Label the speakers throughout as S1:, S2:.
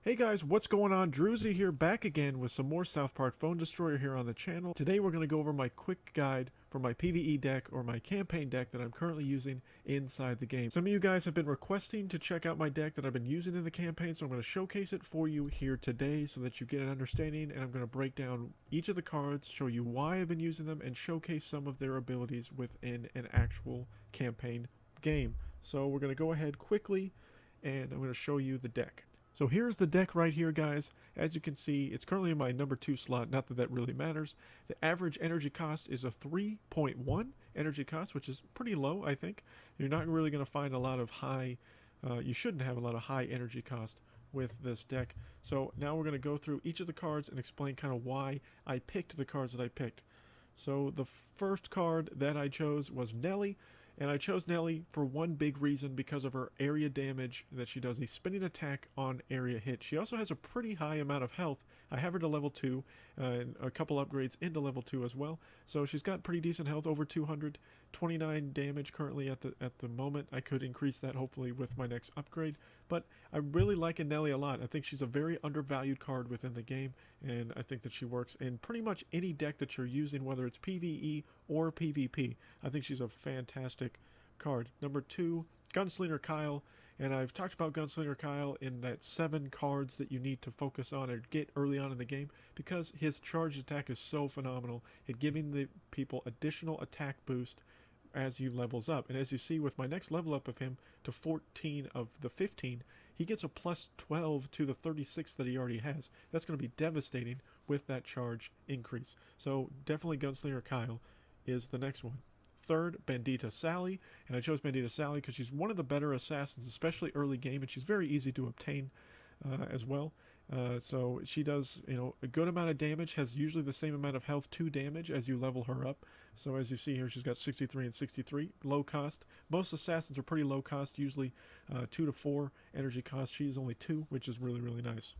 S1: Hey guys, what's going on? Drewzy here, back again with some more South Park Phone Destroyer here on the channel. Today we're going to go over my quick guide for my PVE deck or my campaign deck that I'm currently using inside the game. Some of you guys have been requesting to check out my deck that I've been using in the campaign, so I'm going to showcase it for you here today so that you get an understanding, and I'm going to break down each of the cards, show you why I've been using them, and showcase some of their abilities within an actual campaign game. So we're going to go ahead quickly, and I'm going to show you the deck. So here's the deck right here, guys. As you can see, it's currently in my number 2 slot, not that that really matters. The average energy cost is a 3.1 energy cost, which is pretty low, I think. You're not really going to find a lot of high, you shouldn't have a lot of high energy cost with this deck. So now we're going to go through each of the cards and explain kind of why I picked the cards that I picked. So the first card that I chose was Nelly. And I chose Nelly for one big reason, because of her area damage that she does, a spinning attack on area hit. She also has a pretty high amount of health. I have her to level 2, and a couple upgrades into level 2 as well. So she's got pretty decent health, over 229 damage currently at the moment. I could increase that hopefully with my next upgrade. But I really like Nelly a lot. I think she's a very undervalued card within the game, and I think that she works in pretty much any deck that you're using, whether it's PvE or PvP. I think she's a fantastic card. Number 2, Gunslinger Kyle. And I've talked about Gunslinger Kyle in that 7 cards that you need to focus on or get early on in the game, because his charged attack is so phenomenal at giving the people additional attack boost as he levels up. And as you see with my next level up of him to 14 of the 15, he gets a plus 12 to the 36 that he already has. That's going to be devastating with that charge increase. So definitely Gunslinger Kyle is the next one. Third, Bandita Sally, and I chose Bandita Sally because she's one of the better assassins, especially early game, and she's very easy to obtain as well. So she does, a good amount of damage, has usually the same amount of health to damage as you level her up. So as you see here, she's got 63 and 63, low cost. Most assassins are pretty low cost, usually 2 to 4 energy cost. She's only 2, which is really, really nice.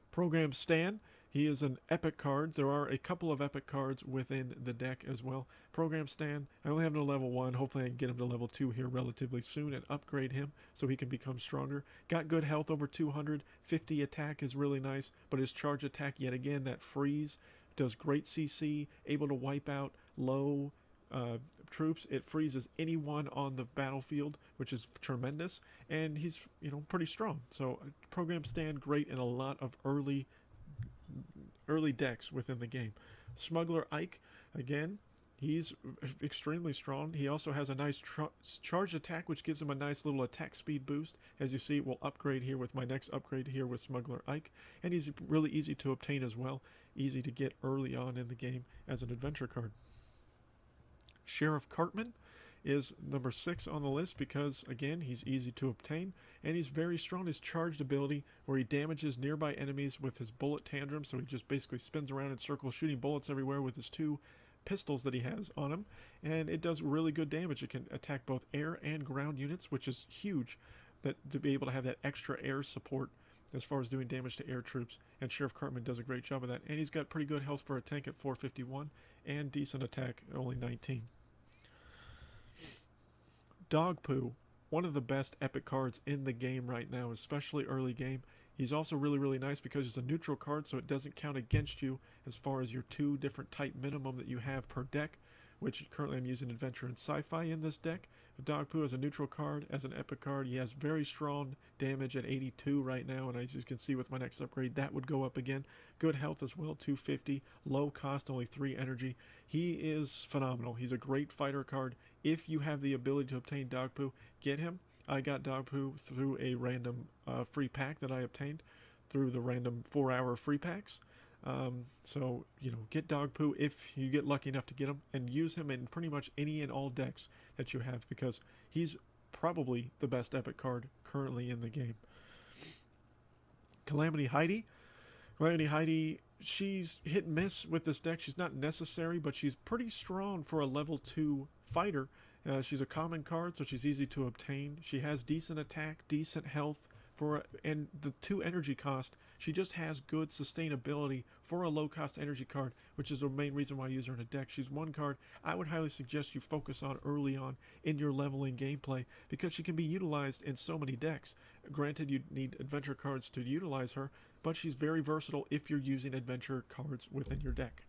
S1: Program Stan. He is an epic card. There are a couple of epic cards within the deck as well. Program Stan, I only have him to level 1. Hopefully I can get him to level 2 here relatively soon and upgrade him so he can become stronger. Got good health, over 200. 50 attack is really nice, but his charge attack, yet again, that freeze, does great CC, able to wipe out low troops. It freezes anyone on the battlefield, which is tremendous, and he's pretty strong. So Program Stan, great in a lot of early decks within the game. Smuggler Ike, again, he's extremely strong. He also has a nice charged attack, which gives him a nice little attack speed boost. As you see, we'll upgrade here with my next upgrade here with Smuggler Ike, and he's really easy to obtain as well. Easy to get early on in the game as an adventure card. Sheriff Cartman is number 6 on the list because, again, he's easy to obtain, and he's very strong. His charged ability, where he damages nearby enemies with his bullet tantrum, so he just basically spins around in circles shooting bullets everywhere with his 2 pistols that he has on him, and it does really good damage. It can attack both air and ground units, which is huge, that to be able to have that extra air support as far as doing damage to air troops, and Sheriff Cartman does a great job of that. And he's got pretty good health for a tank at 451, and decent attack at only 19. Dog Poo, one of the best epic cards in the game right now, especially early game. He's also really, really nice because it's a neutral card, so it doesn't count against you as far as your 2 different type minimum that you have per deck, which currently I'm using Adventure and Sci-Fi in this deck. Dog Poo as a neutral card, as an epic card, he has very strong damage at 82 right now, and as you can see with my next upgrade, that would go up again. Good health as well, 250, low cost, only 3 energy. He is phenomenal. He's a great fighter card. If you have the ability to obtain Dog Poo, get him. I got Dog Poo through a random free pack that I obtained through the random 4-hour free packs. So, get Dog Poo if you get lucky enough to get him, and use him in pretty much any and all decks that you have, because he's probably the best epic card currently in the game. Calamity Heidi. Calamity Heidi, she's hit and miss with this deck. She's not necessary, but she's pretty strong for a level 2 fighter. She's a common card, so she's easy to obtain. She has decent attack, decent health, and the 2 energy cost, she just has good sustainability for a low cost energy card, which is the main reason why I use her in a deck. She's one card I would highly suggest you focus on early on in your leveling gameplay because she can be utilized in so many decks. Granted, you need adventure cards to utilize her, but she's very versatile if you're using adventure cards within your deck.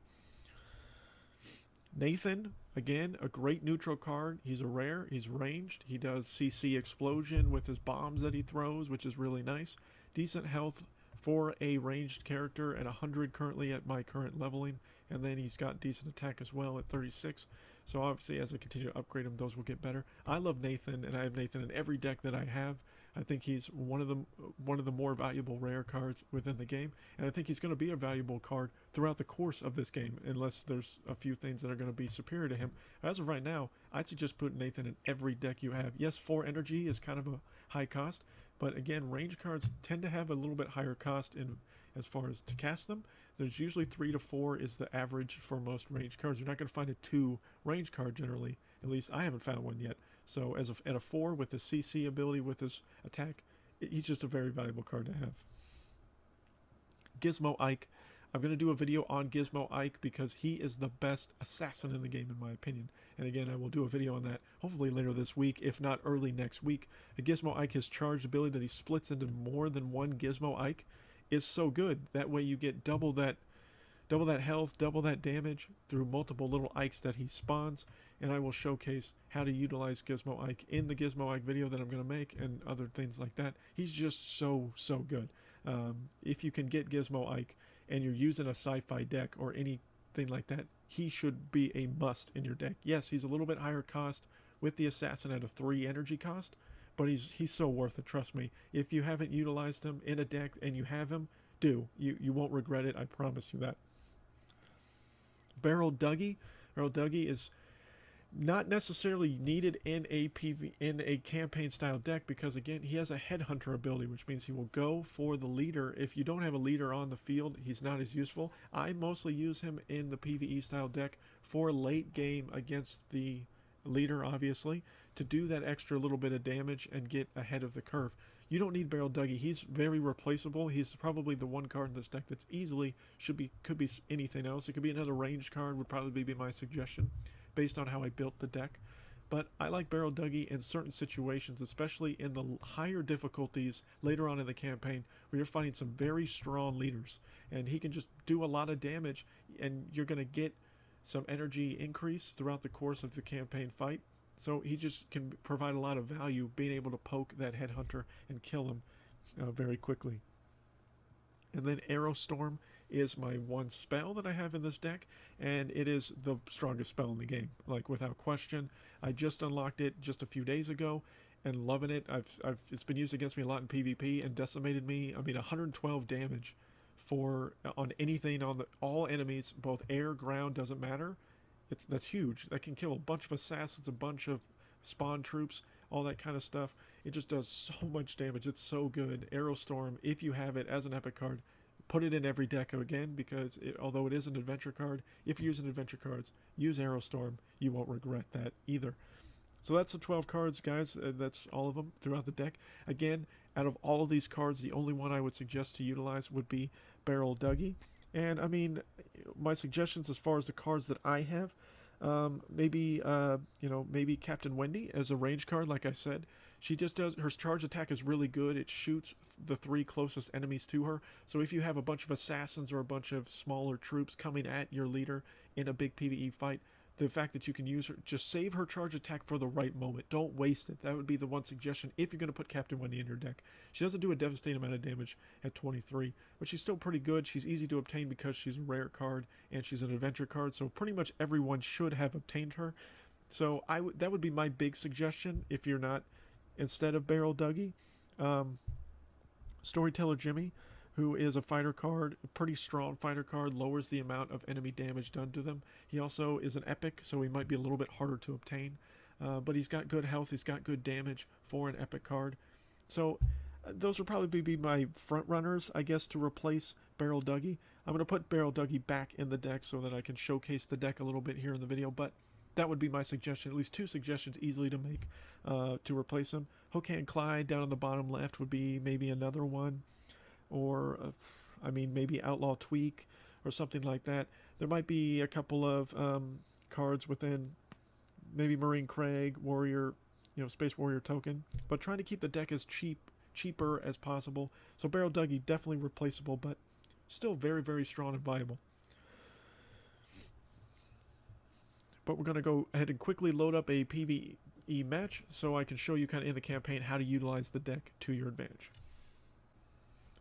S1: Nathan, again, a great neutral card. He's a rare. He's ranged. He does CC explosion with his bombs that he throws, which is really nice. Decent health for a ranged character at 100 currently at my current leveling. And then he's got decent attack as well at 36. So obviously as I continue to upgrade him, those will get better. I love Nathan, and I have Nathan in every deck that I have. I think he's one of the more valuable rare cards within the game, and I think he's going to be a valuable card throughout the course of this game, unless there's a few things that are going to be superior to him. As of right now, I'd suggest putting Nathan in every deck you have. Yes, 4 energy is kind of a high cost, but again, range cards tend to have a little bit higher cost in as far as to cast them. There's usually 3 to 4 is the average for most range cards. You're not going to find a 2 range card generally. At least I haven't found one yet. So at a 4 with his CC ability with his attack, he's just a very valuable card to have. Gizmo Ike. I'm going to do a video on Gizmo Ike because he is the best assassin in the game in my opinion. And again, I will do a video on that hopefully later this week, if not early next week. The Gizmo Ike, his charged ability that he splits into more than one Gizmo Ike is so good. That way you get double that health, double that damage through multiple little Ikes that he spawns, and I will showcase how to utilize Gizmo Ike in the Gizmo Ike video that I'm going to make and other things like that. He's just so good. If you can get Gizmo Ike and you're using a sci-fi deck or anything like that, he should be a must in your deck. Yes, he's a little bit higher cost with the assassin at a 3 energy cost, but he's so worth it, trust me. If you haven't utilized him in a deck and you have him, do. You won't regret it, I promise you that. Barrel Dougie. Barrel Dougie is not necessarily needed in a campaign style deck because again he has a headhunter ability, which means he will go for the leader. If you don't have a leader on the field, he's not as useful. I mostly use him in the PVE style deck for late game against the leader, obviously, to do that extra little bit of damage and get ahead of the curve. You don't need Barrel Dougie. He's very replaceable. He's probably the one card in this deck that's easily could be anything else. It could be another ranged card would probably be my suggestion based on how I built the deck. But I like Barrel Dougie in certain situations, especially in the higher difficulties later on in the campaign where you're fighting some very strong leaders. And he can just do a lot of damage and you're going to get some energy increase throughout the course of the campaign fight. So he just can provide a lot of value being able to poke that headhunter and kill him very quickly. And then Arrow Storm is my one spell that I have in this deck, and it is the strongest spell in the game, like without question. I just unlocked it just a few days ago and loving it. It's been used against me a lot in PvP and decimated me. I mean 112 damage on anything on all enemies, both air, ground, doesn't matter. That's huge. That can kill a bunch of assassins, a bunch of spawn troops, all that kind of stuff. It just does so much damage. It's so good. Arrow Storm, if you have it as an epic card, put it in every deck again because although it is an adventure card, if you're using adventure cards, use Arrow Storm. You won't regret that either. So that's the 12 cards, guys. That's all of them throughout the deck. Again, out of all of these cards, the only one I would suggest to utilize would be Barrel Dougie. And I mean, my suggestions as far as the cards that I have, maybe Captain Wendy as a range card. Like I said, she just does, her charge attack is really good. It shoots the 3 closest enemies to her. So if you have a bunch of assassins or a bunch of smaller troops coming at your leader in a big PvE fight, the fact that you can use her, just save her charge attack for the right moment. Don't waste it. That would be the one suggestion if you're going to put Captain Wendy in your deck. She doesn't do a devastating amount of damage at 23, but she's still pretty good. She's easy to obtain because she's a rare card and she's an adventure card, so pretty much everyone should have obtained her. So that would be my big suggestion if you're not, instead of Barrel Dougie. Storyteller Jimmy, who is a fighter card, a pretty strong fighter card, lowers the amount of enemy damage done to them. He also is an epic, so he might be a little bit harder to obtain. But he's got good health, he's got good damage for an epic card. So those would probably be my front runners, I guess, to replace Barrel Dougie. I'm going to put Barrel Dougie back in the deck so that I can showcase the deck a little bit here in the video. But that would be my suggestion. At least 2 suggestions easily to make to replace them. Hook Hand Clyde down on the bottom left would be maybe another one. Or, I mean, maybe Outlaw Tweak or something like that. There might be a couple of cards within maybe Marine Craig, Warrior, Space Warrior token. But trying to keep the deck as cheaper as possible. So Barrel Dougie, definitely replaceable, but still very, very strong and viable. But we're going to go ahead and quickly load up a PvE match so I can show you kind of in the campaign how to utilize the deck to your advantage.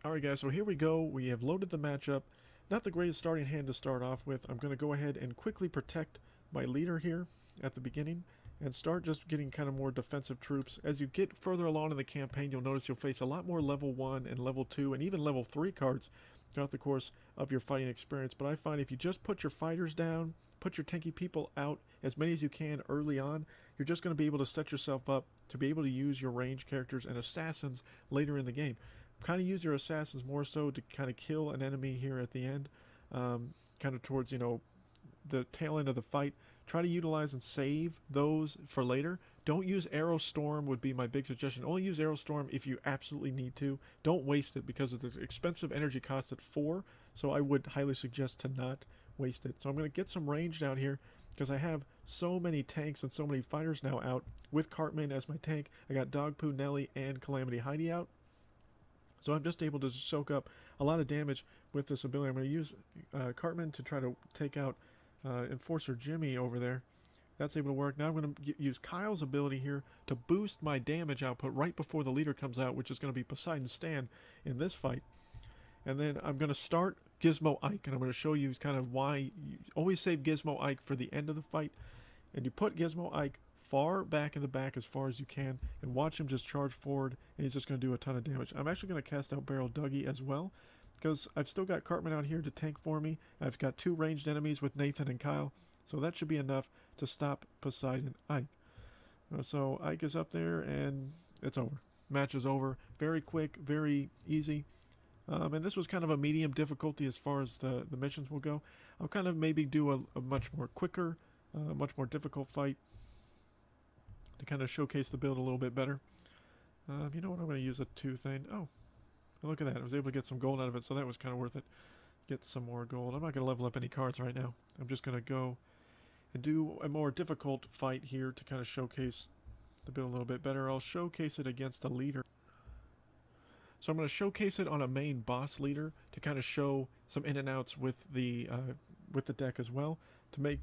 S1: Alright guys, so here we go. We have loaded the matchup. Not the greatest starting hand to start off with. I'm going to go ahead and quickly protect my leader here at the beginning and start just getting kind of more defensive troops. As you get further along in the campaign, you'll notice you'll face a lot more level 1 and level 2 and even level 3 cards throughout the course of your fighting experience. But I find if you just put your fighters down, put your tanky people out as many as you can early on, you're just going to be able to set yourself up to be able to use your range characters and assassins later in the game. Kind of use your assassins more so to kind of kill an enemy here at the end, kind of towards, the tail end of the fight. Try to utilize and save those for later. Don't use Arrow Storm would be my big suggestion. Only use Arrow Storm if you absolutely need to. Don't waste it because of the expensive energy cost at 4, so I would highly suggest to not waste it. So I'm going to get some range down here because I have so many tanks and so many fighters now out with Cartman as my tank. I got Dogpoo, Nelly, and Calamity Heidi out. So I'm just able to soak up a lot of damage with this ability. I'm going to use Cartman to try to take out Enforcer Jimmy over there. That's able to work. Now I'm going to use Kyle's ability here to boost my damage output right before the leader comes out, which is going to be Poseidon Stan in this fight. And then I'm going to start Gizmo Ike, and I'm going to show you kind of why you always save Gizmo Ike for the end of the fight. And you put Gizmo Ike far back in the back as far as you can and watch him just charge forward, and he's just going to do a ton of damage. I'm actually going to cast out Barrel Dougie as well because I've still got Cartman out here to tank for me. I've got 2 ranged enemies with Nathan and Kyle, so that should be enough to stop Poseidon Ike. So Ike is up there and it's over. Match is over. Very quick, very easy. And this was kind of a medium difficulty as far as the missions will go. I'll kind of maybe do a much more quicker, much more difficult fight to kind of showcase the build a little bit better. You know what, I'm going to use a 2 thing. Oh, look at that. I was able to get some gold out of it, so that was kind of worth it. Get some more gold. I'm not going to level up any cards right now. I'm just going to go and do a more difficult fight here to kind of showcase the build a little bit better. I'll showcase it against a leader. So I'm going to showcase it on a main boss leader to kind of show some in and outs with the deck as well to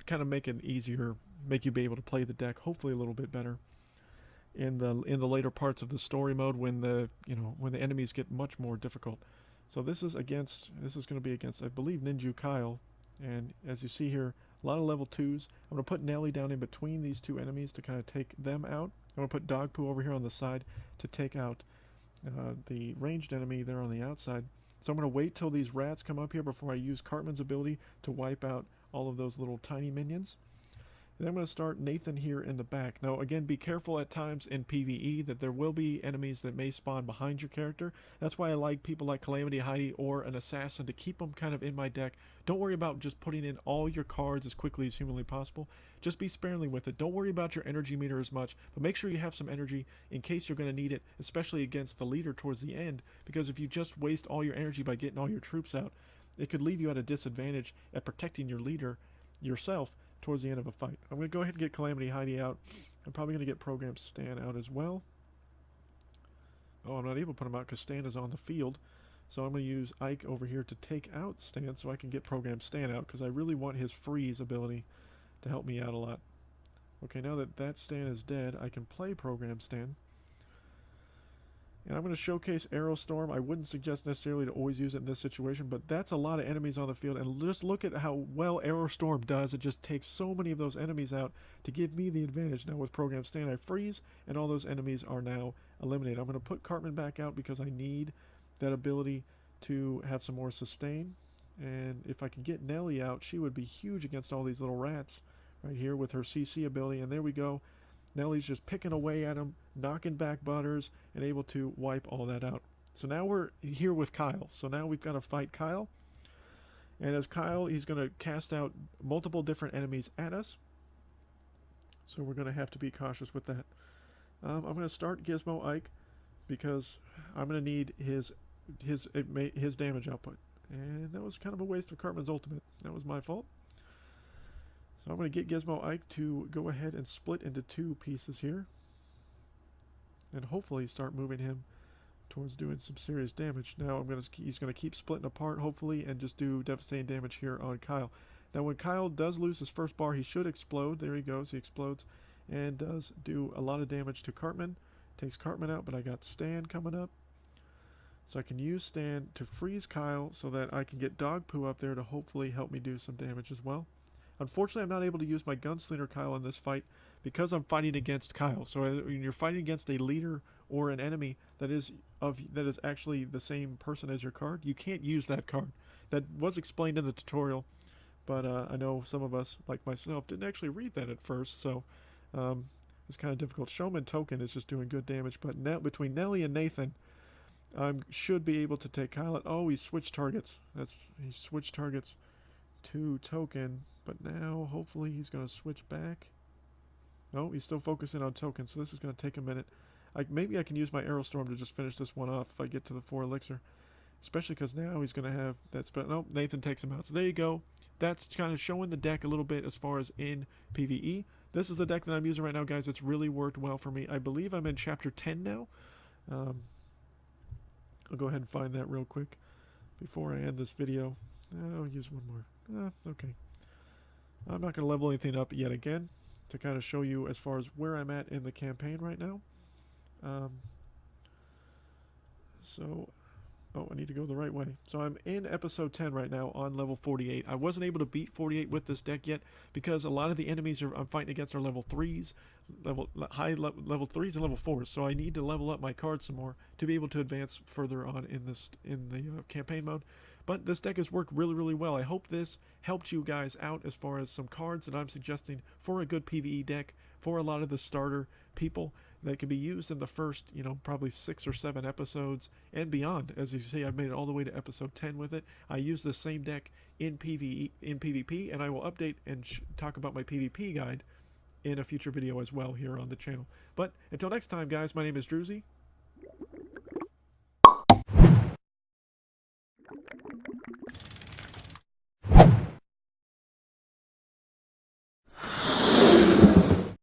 S1: kind of make it easier, make you be able to play the deck hopefully a little bit better in the later parts of the story mode when the enemies get much more difficult. So this is going to be against, I believe, Ninju Kyle, and as you see here, a lot of level 2s. I'm going to put Nelly down in between these 2 enemies to kind of take them out. I'm going to put Dogpoo over here on the side to take out the ranged enemy there on the outside. So I'm going to wait till these rats come up here before I use Cartman's ability to wipe out all of those little tiny minions. And I'm going to start Nathan here in the back. Now again, be careful at times in PvE that there will be enemies that may spawn behind your character. That's why I like people like Calamity Heidi or an assassin to keep them kind of in my deck. Don't worry about just putting in all your cards as quickly as humanly possible. Just be sparingly with it. Don't worry about your energy meter as much, but make sure you have some energy in case you're going to need it, especially against the leader towards the end, because if you just waste all your energy by getting all your troops out, it could leave you at a disadvantage at protecting your leader yourself towards the end of a fight. I'm going to go ahead and get Calamity Heidi out. I'm probably going to get Program Stan out as well. Oh, I'm not able to put him out because Stan is on the field. So I'm going to use Ike over here to take out Stan so I can get Program Stan out because I really want his freeze ability to help me out a lot. Okay, now that Stan is dead, I can play Program Stan. And I'm going to showcase Arrow Storm. I wouldn't suggest necessarily to always use it in this situation, but that's a lot of enemies on the field. And just look at how well Arrow Storm does. It just takes so many of those enemies out to give me the advantage. Now with Program Stan, I freeze, and all those enemies are now eliminated. I'm going to put Cartman back out because I need that ability to have some more sustain. And if I can get Nelly out, she would be huge against all these little rats right here with her CC ability. And there we go. Nelly's just picking away at him, knocking back Butters, and able to wipe all that out. So now we're here with Kyle. So now we've got to fight Kyle. And as Kyle, he's going to cast out multiple different enemies at us. So we're going to have to be cautious with that. I'm going to start Gizmo Ike because I'm going to need his damage output. And that was kind of a waste of Cartman's ultimate. That was my fault. So I'm going to get Gizmo Ike to go ahead and split into 2 pieces here. And hopefully start moving him towards doing some serious damage. Now he's going to keep splitting apart, hopefully, and just do devastating damage here on Kyle. Now when Kyle does lose his first bar, he should explode. There he goes. He explodes and does do a lot of damage to Cartman. Takes Cartman out, but I got Stan coming up. So I can use Stan to freeze Kyle so that I can get Dog Poo up there to hopefully help me do some damage as well. Unfortunately, I'm not able to use my Gunslinger Kyle in this fight because I'm fighting against Kyle. So when you're fighting against a leader or an enemy that is actually the same person as your card, you can't use that card. That was explained in the tutorial, but I know some of us, like myself, didn't actually read that at first, so it's kind of difficult. Showman Token is just doing good damage, but now between Nelly and Nathan, I should be able to take Kyle out. Oh, he switched targets. He switched targets to Token, but now hopefully he's going to switch back. No, he's still focusing on Token, so this is going to take a minute. Maybe I can use my Aerostorm to just finish this one off if I get to the 4 elixir. Especially because now he's going to have that spell. No, Nathan takes him out. So there you go. That's kind of showing the deck a little bit as far as in PvE. This is the deck that I'm using right now, guys. It's really worked well for me. I believe I'm in Chapter 10 now. I'll go ahead and find that real quick before I end this video. I'll use one more. Okay. I'm not going to level anything up yet again to kind of show you as far as where I'm at in the campaign right now. Oh, I need to go the right way. So I'm in episode 10 right now on level 48. I wasn't able to beat 48 with this deck yet because a lot of the enemies I'm fighting against are level 3s, level 3s and level 4s. So I need to level up my cards some more to be able to advance further on in the campaign mode. But this deck has worked really, really well. I hope this helped you guys out as far as some cards that I'm suggesting for a good PvE deck for a lot of the starter people that can be used in the first, probably 6 or 7 episodes and beyond. As you see, I've made it all the way to episode 10 with it. I use the same deck in PvP, and I will update and talk about my PvP guide in a future video as well here on the channel. But until next time, guys, my name is Drewzy.